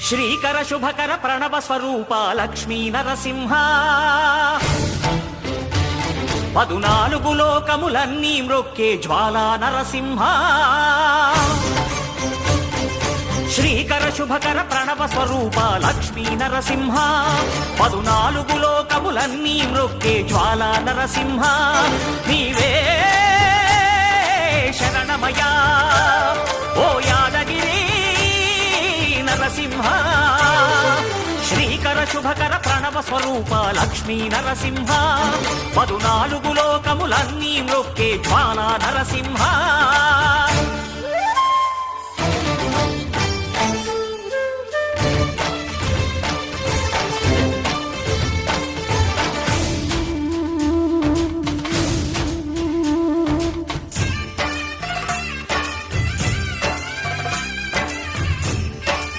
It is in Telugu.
శ్రీకర శుభకర ప్రణవ స్వరూప లక్ష్మీ నరసింహ 14 లోకములన్నీ మ్రొక్కే జ్వాలా నరసింహ శ్రీకర శుభకర ప్రణవ స్వరూప లక్ష్మీ నరసింహ 14 లోకములన్నీ మ్రొక్కే జ్వాలా నరసింహ నీవే శరణమయా ఓ యాదగిరి నరసింహ శ్రీకర శుభకర ప్రణవ స్వరూప లక్ష్మీ నరసింహ 14 లోకములన్నీ మ్రొక్కే జ్వాలా నరసింహ